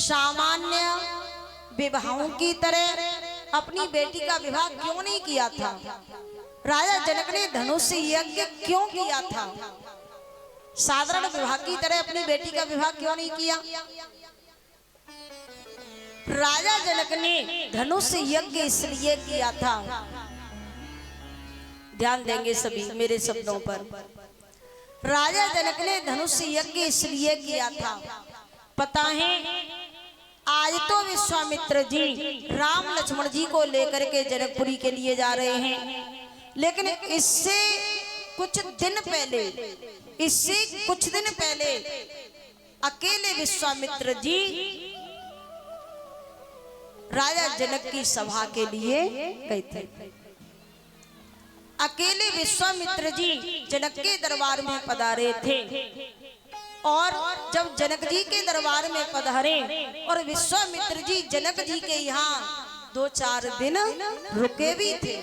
सामान्य विवाहों की तरह अपनी बेटी का विवाह क्यों नहीं किया था? राजा जनक ने धनुष यज्ञ क्यों किया था? साधारण विवाह की तरह अपनी बेटी का विवाह क्यों नहीं किया? राजा जनक ने धनुष यज्ञ इसलिए किया था, ध्यान देंगे सभी मेरे शब्दों पर। राजा जनक ने धनुष यज्ञ इसलिए किया था, पता है आज तो विश्वामित्र जी राम लक्ष्मण जी को लेकर के जनकपुरी के लिए जा रहे हैं, लेकिन इससे कुछ दिन पहले अकेले विश्वामित्र जी राजा जनक की सभा के लिए गए थे। अकेले विश्वामित्र जी जनक के दरबार में पधारे थे, और जब जनक जी के दरबार में पधारे और विश्वामित्र जी जनक जी के यहाँ 2-4 दिन रुके भी थे,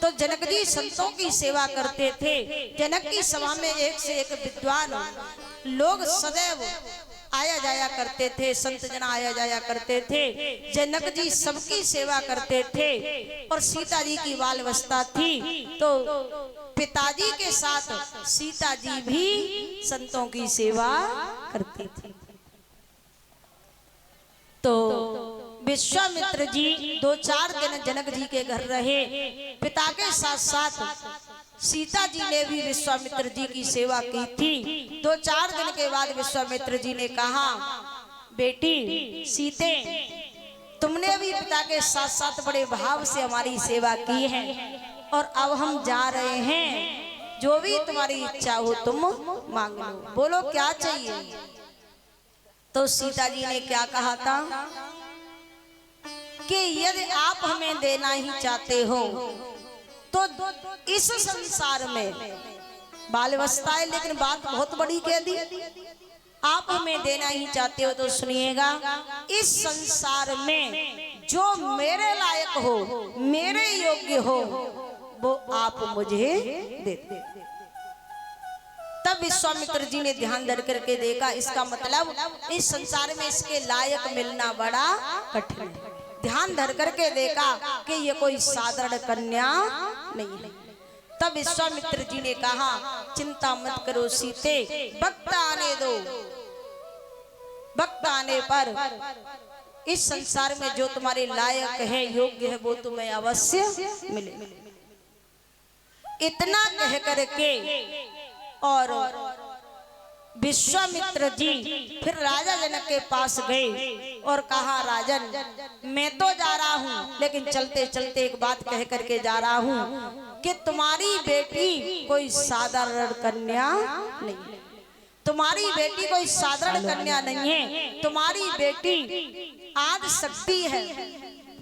तो जनक जी संतों की सेवा करते थे। जनक की सभा में एक से एक विद्वान लोग सदैव आया जाया करते थे, संत जन आया जाया करते थे। जनक जी सबकी सेवा करते थे, और सीता जी की बाल अवस्था थी, तो पिताजी के साथ सीता जी भी संतों की सेवा करती थी। तो विश्वामित्र जी 2-4 दिन जनक जी के घर रहे। पिता के साथ साथ सीता जी ने भी विश्वामित्र जी की सेवा की थी। 2-4 दिन के बाद विश्वामित्र जी ने कहा, बेटी सीते, तुमने भी पिता के साथ साथ बड़े भाव से हमारी सेवा की है, और अब हम जा रहे हैं, जो भी तुम्हारी इच्छा हो तुम मांग लो, बोलो क्या चाहिए। तो सीता जी ने क्या कहा था कि यदि आप हमें देना ही चाहते हो तो इस संसार में, बाल अवस्था है लेकिन बात बहुत बड़ी कह दी, आप हमें देना ही चाहते हो तो सुनिएगा, इस संसार में जो मेरे लायक हो, मेरे योग्य हो, वो आप मुझे दे दे। तब विश्वामित्र जी ने ध्यान धर करके देखा, इसका मतलब इस संसार में इसके लायक मिलना बड़ा कठिन है। ध्यान धर करके देखा कि ये कोई साधारण कन्या नहीं है। तब विश्वामित्र जी ने कहा, चिंता मत करो सीते, वक्त आने दो, वक्त आने पर इस संसार में जो तुम्हारे लायक है, योग्य है, वो तुम्हें अवश्य मिले। इतना कह करके और विश्वामित्र जी फिर राजा जनक के पास गए और कहा, राजन मैं तो जा रहा हूँ, लेकिन चलते चलते एक बात कह करके जा रहा हूँ कि तुम्हारी बेटी कोई साधारण कन्या नहीं है, तुम्हारी बेटी कोई साधारण कन्या नहीं है, तुम्हारी बेटी आदि शक्ति है,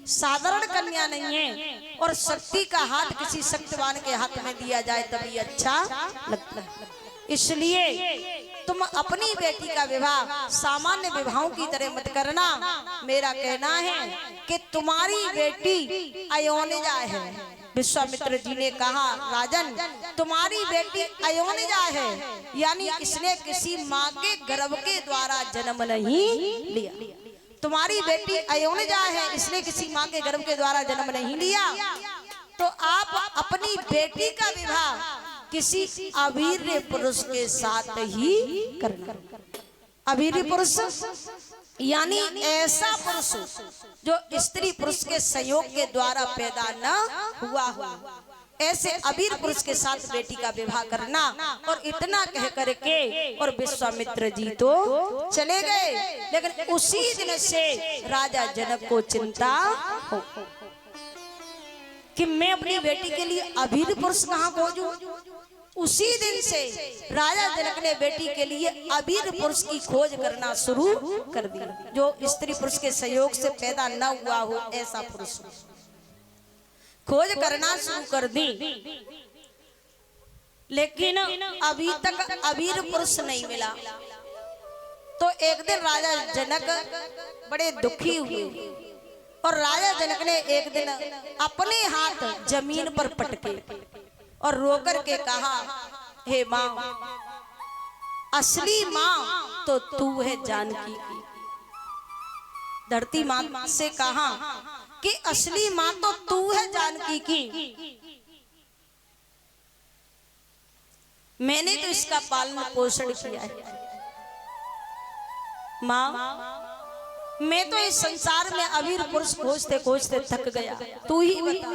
साधारण कन्या नहीं है। और शक्ति का हाथ किसी शक्तिवान के हाथ में दिया जाए तभी अच्छा लगता है। इसलिए तुम अपनी बेटी का विवाह सामान्य विवाहों की तरह मत करना। मेरा कहना है कि तुम्हारी बेटी अयोनिजा है। विश्वामित्र जी ने कहा, राजन तुम्हारी बेटी अयोनिजा है, यानी इसने किसी माँ के गर्भ के द्वारा जन्म नहीं लिया। तुम्हारी बेटी अयोनिजा है, इसने किसी माँ के गर्भ के द्वारा जन्म नहीं लिया, तो आप अपनी बेटी का विवाह किसी अवीर्य पुरुष के साथ ही करना। अवीर्य पुरुष यानी ऐसा पुरुष जो स्त्री पुरुष के संयोग के द्वारा पैदा न हुआ हो, ऐसे अवीर पुरुष के साथ बेटी का विवाह करना। और इतना कह करके और विश्वामित्र जी तो चले गए, लेकिन उसी दिन से राजा जनक को चिंता हो कि मैं अपनी बेटी के लिए अवीर पुरुष कहाँ खोजूं। उसी दिन से राजा जनक ने बेटी के लिए अवीर पुरुष की खोज करना शुरू कर दिया, जो स्त्री पुरुष के सहयोग से पैदा न हुआ हो, ऐसा पुरुष खोज करना शुरू कर दी। लेकिन अभी तक अवीर पुरुष नहीं मिला। तो एक दिन राजा जनक बड़े दुखी हुए, और राजा जनक ने एक दिन अपने हाथ जमीन पर पटके और रोकर के कहा, हे माँ, असली माँ तो तू है जानकी की, धरती माँ से कहा कि असली माँ तो तू है जानकी की, मैंने तो इसका पालन पोषण किया है। माँ मैं तो इस संसार में अवीर पुरुष खोजते खोजते थक गया, तू ही बता,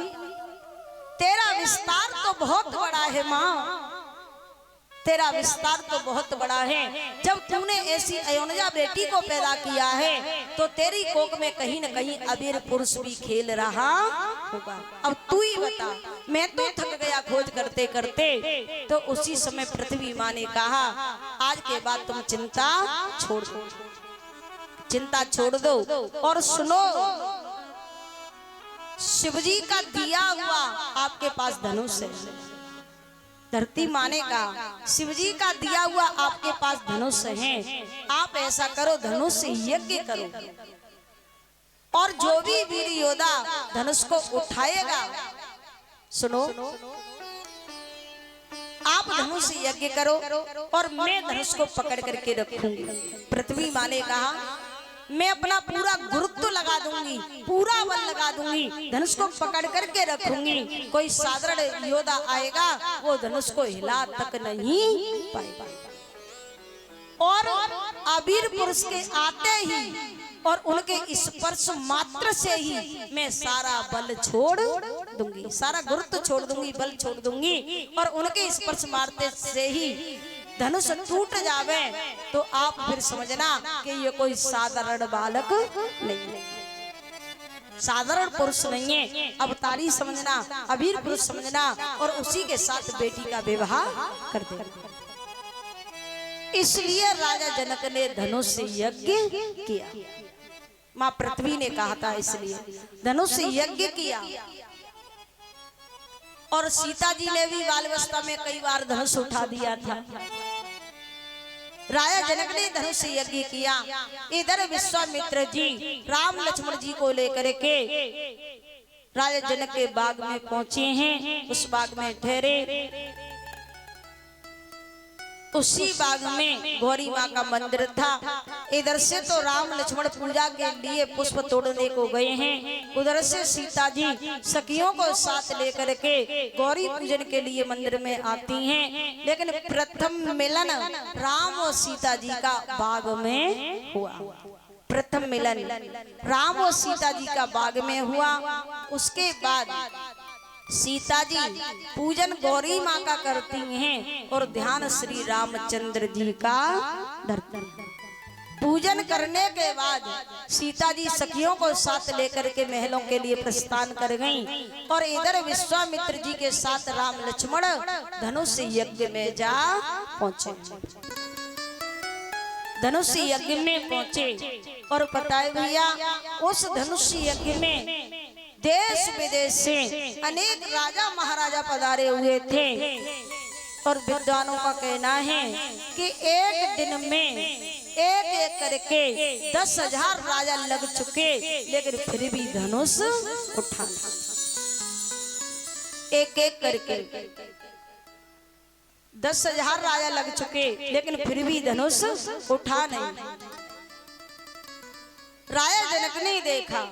तेरा विस्तार तो बहुत बड़ा है माँ, तेरा विस्तार तो बहुत बड़ा है। जब तूने ऐसी अयोनिजा बेटी को पैदा किया है तो तेरी कोख में कहीं न कहीं अबीर पुरुष भी खेल रहा होगा। अब तू ही बता, मैं तो थक गया खोज करते करते। तो उसी समय पृथ्वी माँ ने कहा आज के बाद तुम चिंता छोड़ दो, चिंता छोड़ दो और सुनो, शिवजी का दिया हुआ आपके पास धनुष है। धरती माँ ने कहा शिवजी का दिया हुआ आपके पास धनुष है, आप ऐसा करो धनुष से यज्ञ करो और जो भी वीर योद्धा धनुष को उठाएगा, सुनो, आप धनुष से यज्ञ करो और मैं धनुष को पकड़ करके रखूंगी। पृथ्वी माँ ने कहा मैं अपना पूरा गुरुत्व लगा दूंगी, पूरा बल लगा दूंगी, धनुष को पकड़ करके रखूंगी, कोई साधारण योद्धा आएगा वो धनुष को हिला तक नहीं पाएगा। और अबीर पुरुष के आते ही और उनके स्पर्श मात्र से ही मैं सारा बल छोड़ दूंगी, सारा गुरुत्व छोड़ दूंगी, बल छोड़ दूंगी और उनके स्पर्श मारते से ही धनुष टूट जावे तो आप फिर समझना कि ये कोई साधारण बालक नहीं है, साधारण पुरुष नहीं है, अवतारी समझना, अबीर पुरुष समझना और उसी के साथ बेटी का विवाह कर दे। इसलिए राजा जनक ने धनुष से यज्ञ किया। माँ पृथ्वी ने कहा था इसलिए धनुष से यज्ञ किया। और सीता जी ने भी बाल्यावस्था में कई बार धनुष उठा दिया था। राजा जनक ने धनुष से यज्ञ किया। इधर विश्वामित्र जी राम लक्ष्मण जी को लेकर के राजा जनक के बाग में पहुंचे हैं, उस बाग में ठहरे। उसी बाग में गौरी माँ का मंदिर था। इधर से तो राम लक्ष्मण पूजा के लिए पुष्प तोड़ने को गए हैं, उधर से सीता जी सखियों को साथ लेकर के गौरी पूजन के लिए मंदिर में आती हैं। लेकिन प्रथम मिलन राम और सीता जी का बाग में हुआ। प्रथम मिलन राम और सीता जी का बाग में हुआ। उसके बाद सीता जी पूजन गौरी माँ का करती हैं और ध्यान श्री रामचंद्र जी का धरती। पूजन करने के बाद सीता जी सखियों को साथ लेकर के महलों के लिए प्रस्थान कर गईं और इधर विश्वामित्र जी के साथ राम लक्ष्मण धनुष यज्ञ में जा पहुंचे। धनुष यज्ञ में पहुंचे और पता है भैया उस धनुष यज्ञ में देश विदेश से अनेक राजा महाराजा पधारे हुए थे और विद्वानों का कहना है कि एक दिन में एक एक करके 10,000 राजा लग चुके, लेकिन फिर भी धनुष उठाना एक एक करके 10,000 राजा लग चुके, लेकिन फिर भी धनुष उठा नहीं। राजा जनक ने देखा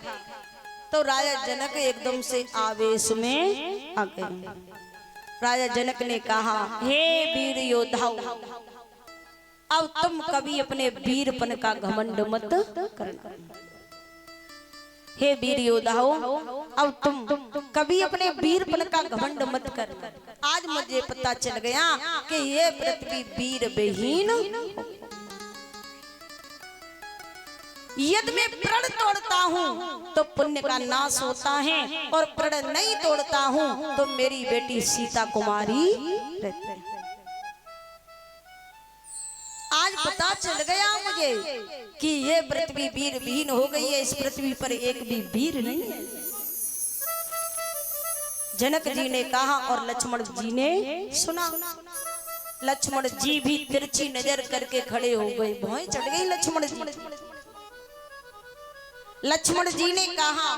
तो राजा जनक एकदम से आवेश में आ गए। राजा जनक ने कहा हे वीर योद्धाओं, अब तुम कभी अपने वीरपन का घमंड मत करना। हे वीर योद्धाओं, अब तुम कभी अपने वीरपन का घमंड मत करना। आज मुझे पता चल गया कि ये पृथ्वी वीर विहीन। यदि मैं प्रण तोड़ता हूँ तो पुण्य का नाश होता है और प्रण नहीं तोड़ता हूँ तो मेरी बेटी सीता कुमारी रहती है। आज पता चल गया मुझे कि ये पृथ्वी वीर विहीन हो गई है, इस पृथ्वी पर एक भी वीर नहीं है। जनक जी ने कहा और लक्ष्मण जी ने सुना। लक्ष्मण जी भी तिरछी नजर करके खड़े हो गए, भौं चढ़ गई लक्ष्मण जी। लक्ष्मण जी ने कहा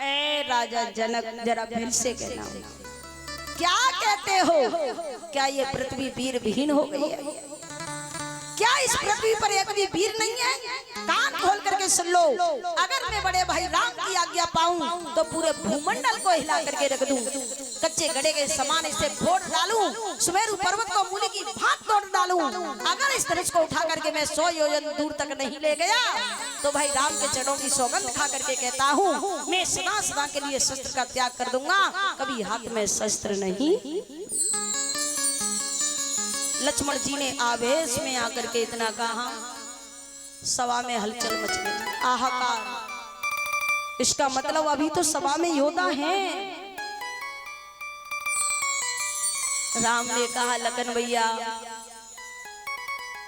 ए राजा जनक, जरा फिर से कहना क्या कहते हो? क्या ये पृथ्वी वीर विहीन हो गई है? क्या इस पृथ्वी पर एक भी वीर नहीं है? कान खोल करके सुन लो, अगर मैं बड़े भाई राम की आज्ञा पाऊं तो पूरे भूमंडल को हिला करके रख दूं, कच्चे गड़े के समान इसे फोड़ डालूं, सुमेरु पर्वत को मूली की भांत तोड़ डालूं। अगर इस धनुष को उठा करके मैं 100 योजन दूर तक नहीं ले गया तो भाई राम के चरणों की सौगंध खा करके कहता हूं, मैं सदा सदा के लिए शस्त्र का त्याग कर दूंगा, कभी हाथ में शस्त्र नहीं। लक्ष्मण जी ने आवेश में आकर के इतना कहा, सभा में हलचल मच गई, हाहाकार। इसका मतलब अभी तो सभा में योद्धा हैं। राम ने कहा, लखन भैया,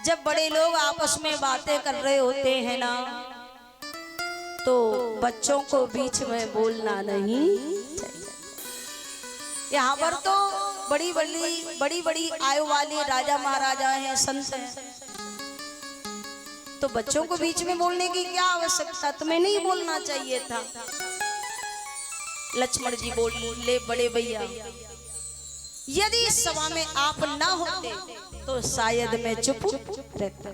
जब बड़े लोग आपस में बातें कर रहे होते हैं ना, तो बच्चों को बीच में बोलना नहीं चाहिए। यहाँ पर तो बड़ी बड़ी आयु वाले राजा महाराजा हैं, संत हैं, तो बच्चों को बीच में बोलने की क्या आवश्यकता, तुम्हें नहीं बोलना चाहिए था। लक्ष्मण जी बोले, बड़े भैया, यदि इस सभा में आप ना होते तो शायद मैं चुप रहता।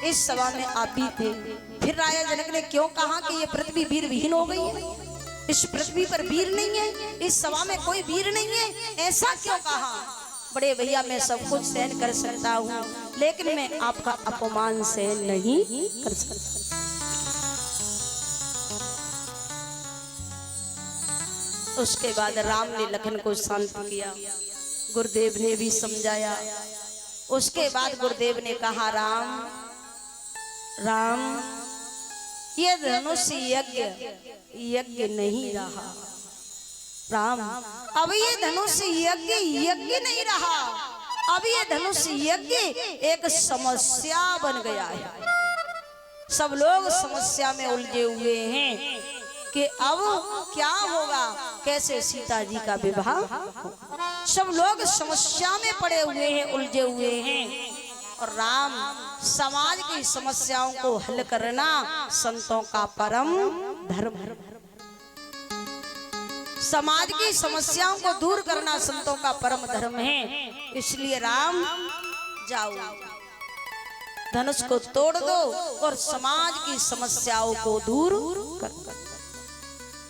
इस सभा में आप ही थे, फिर राजा जनक ने क्यों कहा कि ये पृथ्वी वीर विहीन हो गई है, इस पृथ्वी पर वीर नहीं है, इस सभा में कोई वीर नहीं है, ऐसा क्यों कहा? बड़े भैया, मैं सब कुछ सहन कर सकता हूँ, लेकिन मैं आपका अपमान सहन नहीं कर सकता। उसके बाद राम ने लखन को शांत किया, गुरुदेव ने भी समझाया। उसके बाद गुरुदेव ने कहा, राम राम, ये धनुष यज्ञ नहीं रहा। राम, अब ये धनुष यज्ञ नहीं रहा, अब ये धनुष यज्ञ एक समस्या बन गया है। सब लोग समस्या में उलझे हुए हैं कि अब क्या होगा, कैसे सीता जी का विवाह। सब लोग समस्या में पड़े हुए हैं, उलझे हुए हैं। और राम, समाज की समस्याओं को हल करना संतों का परम धर्म है। समाज की समस्याओं को दूर करना संतों का परम धर्म है। इसलिए राम, जाओ, धनुष को तोड़ दो और समाज की समस्याओं को दूर कर।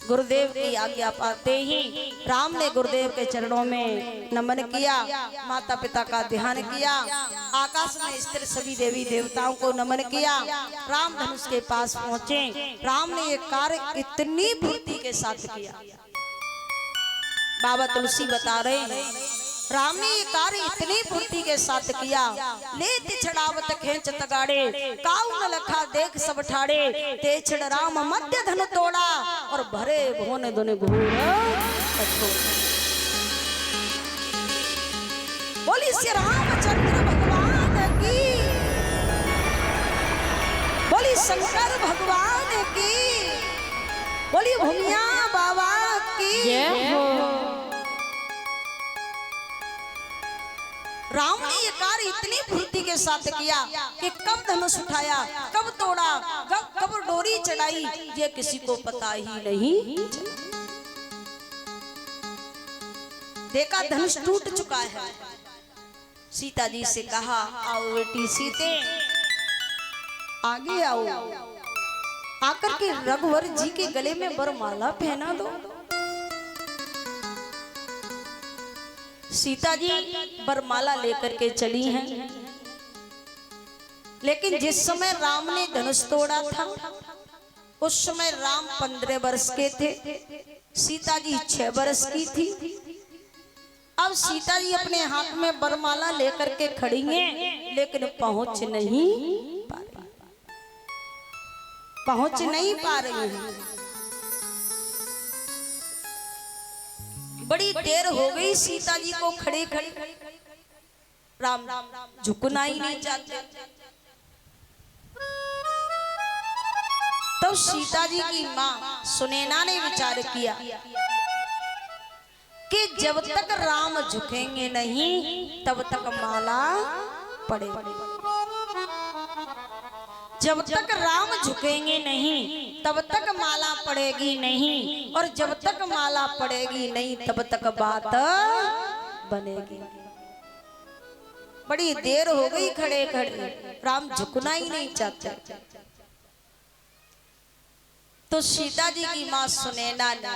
गुरुदेव की आज्ञा पाते ही राम ने गुरुदेव के चरणों में नमन किया, माता पिता का ध्यान किया, आकाश में स्थिर सभी देवी देवताओं को नमन किया। राम धनुष के पास पहुंचे। राम ने ये कार्य इतनी फुर्ती के साथ किया, बाबा तुलसी बता रहे हैं, राम ने ये कार्य इतनी फुर्ती के साथ किया। लेत छड़ावत खेंचत गाड़े, काऊ न लखा देख सब ठाड़े, ते छड़ राम मध्य धनु तोड़ा, और भरे भुवन दुनि घोर कठोर। बोली श्री रामचंद्र भगवान की, बोली शंकर भगवान की, बोली भूमिया बाबा की जय हो। राम ने ये कार्य इतनी फुर्ती के साथ किया कि कब धनुष उठाया, कब तोड़ा, कब डोरी चढ़ाई, ये किसी को पता ही नहीं। देखा धनुष टूट चुका है। सीता जी से कहा, आओ बेटी सीते, आगे आओ, आकर के रघुवर जी के गले में वरमाला पहना दो। सीता जी वरमाला लेकर के चली हैं, लेकिन जिस समय राम ने धनुष तोड़ा था उस समय राम 15 वर्ष के थे, सीता जी 6 वर्ष की थी। अब सीता जी अपने हाथ में वरमाला लेकर के खड़ी हैं, लेकिन पहुंच नहीं पा रही हैं। बड़ी देर हो गई सीता जी को खड़े खड़े, राम झुकना ही नहीं चाहते। तो सीता जी की मां सुनैना ने विचार किया कि जब तक राम झुकेंगे नहीं तब तक माला पड़ेगी, जब तक राम झुकेंगे नहीं तब तक माला पड़ेगी नहीं, और जब तक माला पड़ेगी नहीं तब तक बात बनेगी। बड़ी देर हो गई खड़े खड़े, राम झुकना ही नहीं चाहते। तो सीता जी की माँ सुनैना ने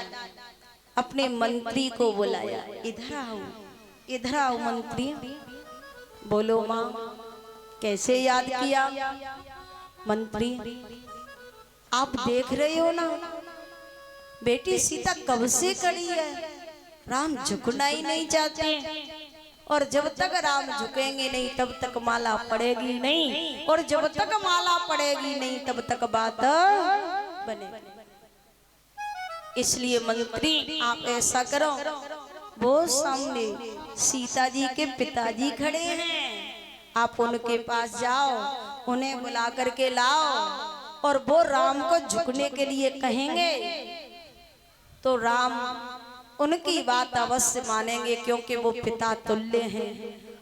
अपने मंत्री को बुलाया, इधर आओ मंत्री। बोलो माँ, कैसे याद किया? मंत्री, आप देख रहे हो ना, बेटी सीता कब से खड़ी है, राम झुकना ही नहीं चाहते, और जब तक राम झुकेंगे नहीं तब तक माला पड़ेगी नहीं, और जब तक माला पड़ेगी नहीं तब तक बात बने। इसलिए मंत्री आप ऐसा करो, वो सामने सीता जी के पिताजी खड़े हैं, आप उनके पास जाओ, उन्हें बुला करके लाओ, और वो राम को झुकने के लिए कहेंगे तो राम उनकी बात अवश्य मानेंगे, क्योंकि वो पिता तुल्य हैं।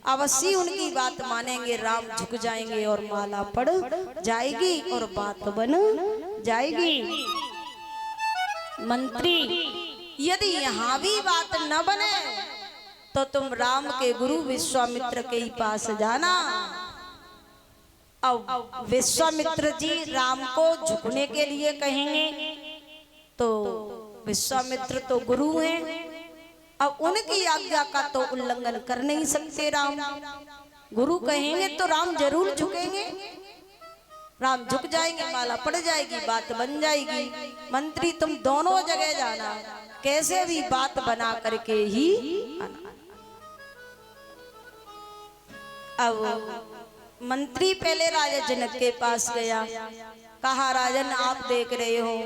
अवश्य उनकी बात मानेंगे, राम झुक जाएंगे और माला पड़ जाएगी और बात बन जाएगी। मंत्री, यदि यहाँ भी बात न बने तो तुम राम के गुरु विश्वामित्र के ही पास जाना। अब विश्वामित्र जी राम को झुकने के लिए कहेंगे तो विश्वामित्र तो गुरु हैं, अब उनकी आज्ञा का तो उल्लंघन कर नहीं सकते राम। गुरु कहेंगे तो राम जरूर झुकेंगे, राम झुक जाएंगे, माला पड़ जाएगी, बात बन जाएगी। मंत्री तुम दोनों जगह जाना, कैसे भी बात बना करके ही आना। अब मंत्री पहले राजा जनक के पास गया, कहा राजन आप देख रहे हो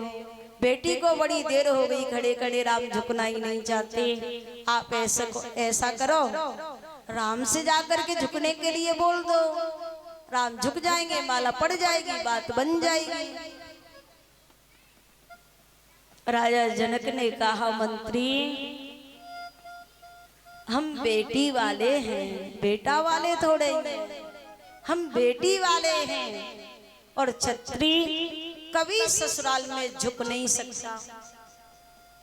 बेटी को बड़ी देर हो गई खड़े खड़े, राम झुकना ही नहीं चाहते, आप ऐसा करो राम से जाकर के झुकने के लिए बोल दो, राम झुक जाएंगे, माला पड़ जाएगी, बात बन जाएगी। राजा जनक ने कहा मंत्री हम बेटी वाले हैं, बेटा वाले थोड़े, हम बेटी वाले हैं, और छत्री कभी ससुराल में झुक नहीं सकता,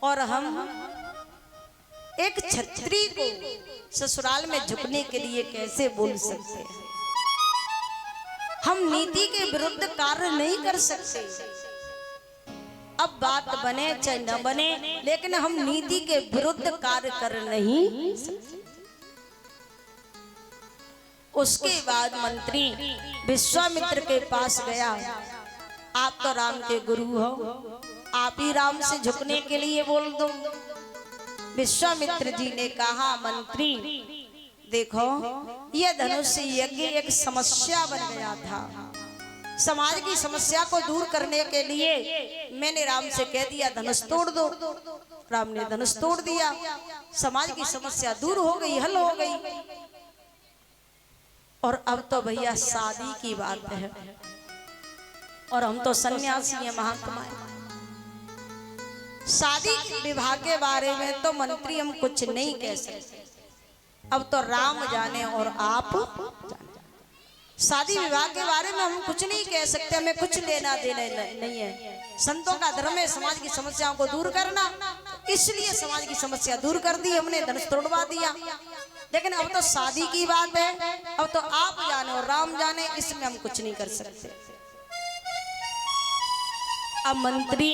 और हम एक छत्री को ससुराल में झुकने के लिए कैसे बोल सकते हैं? हम नीति के विरुद्ध कार्य नहीं कर सकते। अब बात बने चाहे न बने, लेकिन हम नीति के विरुद्ध कार्य कर नहीं सकते। उसके बाद मंत्री विश्वामित्र के पास गया, आप तो राम के गुरु हो, आप ही राम से झुकने के लिए बोल दो। विश्वामित्र जी ने कहा मंत्री देखो, यह धनुष यज्ञ एक समस्या बन गया था, समाज की समस्या को दूर करने के लिए मैंने राम से कह दिया धनुष तोड़ दो, राम ने धनुष तोड़ दिया, समाज की समस्या दूर हो गई, हल हो गई। और अब तो भैया शादी की बात है, और हम तो सन्यासी हैं, महात्मा हैं, शादी विवाह के बारे में तो मंत्री हम कुछ नहीं कह सकते। अब तो राम जाने और आप जाने, शादी विवाह के बारे में हम कुछ नहीं कह सकते, हमें कुछ लेना देना नहीं है। संतों का धर्म है समाज की समस्याओं को दूर करना, इसलिए समाज की समस्या दूर कर दी हमने, धनुष तोड़वा दिया। लेकिन अब तो शादी की बात है, अब तो आप जाने और राम जाने, इसमें हम कुछ नहीं कर सकते। अब मंत्री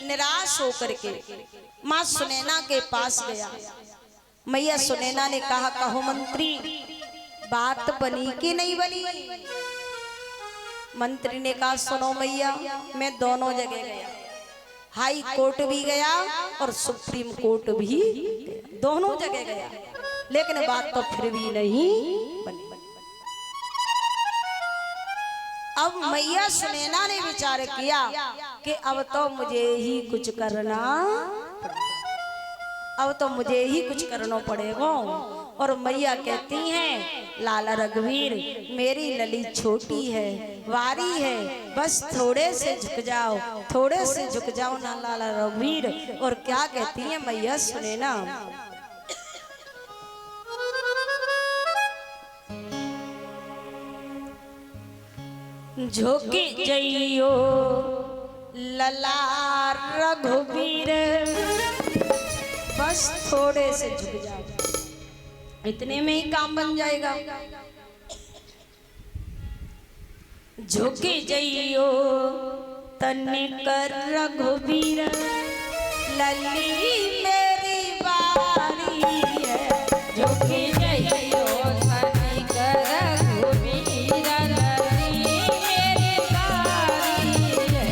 निराश होकर के माँ सुनैना के पास गया। मैया सुनैना ने कहा कहो मंत्री बात बनी कि नहीं बनी? मंत्री ने कहा सुनो मैया, मैं दोनों जगह गया, हाई कोर्ट भी गया और सुप्रीम कोर्ट भी, दोनों जगह गया, लेकिन बात तो फिर भी नहीं बनी। अब मैया सुनैना ने विचार किया कि अब तो मुझे ही कुछ करना, अब तो मुझे ही कुछ करना पड़ेगा। और मैया कहती हैं लाला रघुवीर मेरी लली छोटी है, वारी है, बस थोड़े से झुक जाओ, थोड़े से झुक जाओ ना लाला रघुवीर। और क्या कहती है मैया सुनैना, झुकी जइयो लला रघुवीर, बस थोड़े से झुक जाओ, इतने में ही काम बन जाएगा। झुकी जइयो तने कर रघुवीर लली मेरी बारी है। झुकी जइयो तने कर रघुवीर लली मेरी बारी है।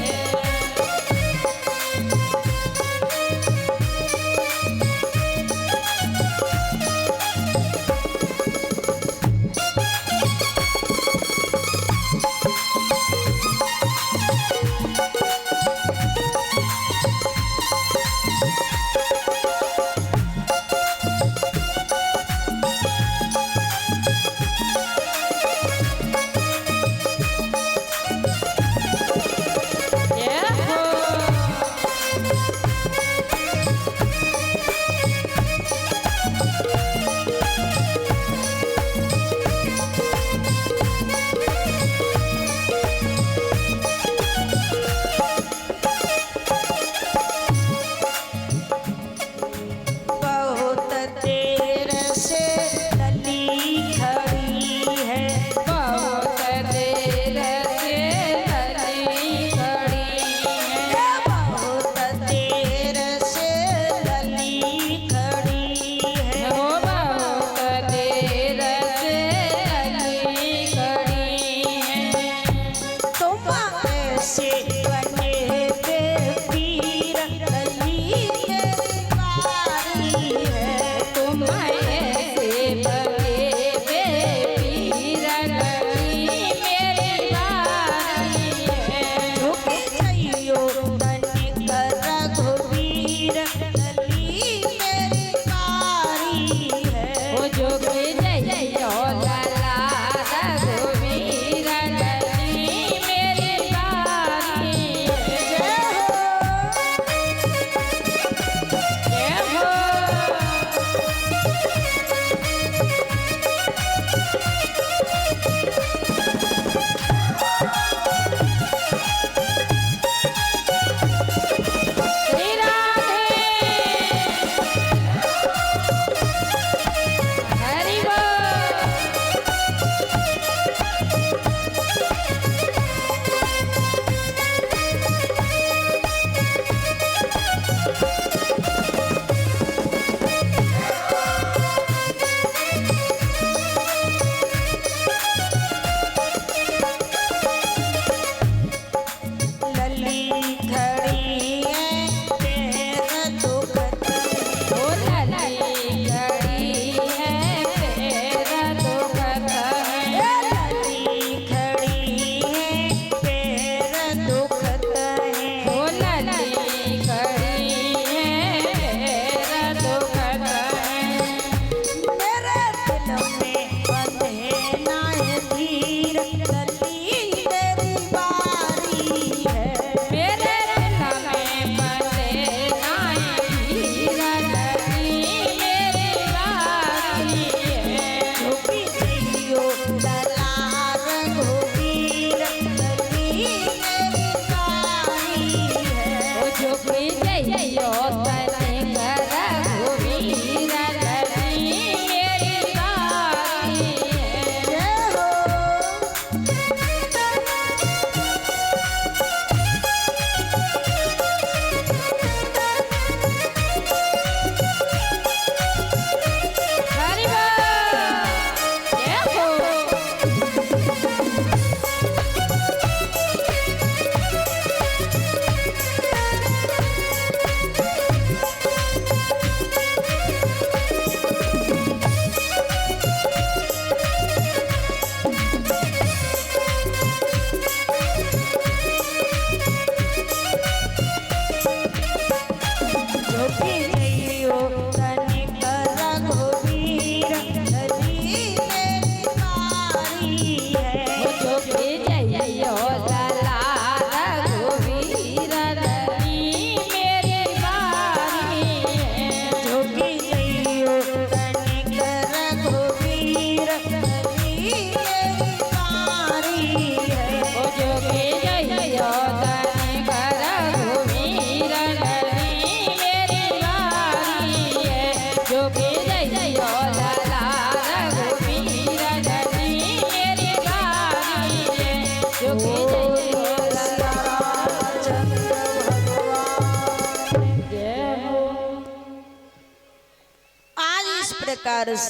इस प्रकार से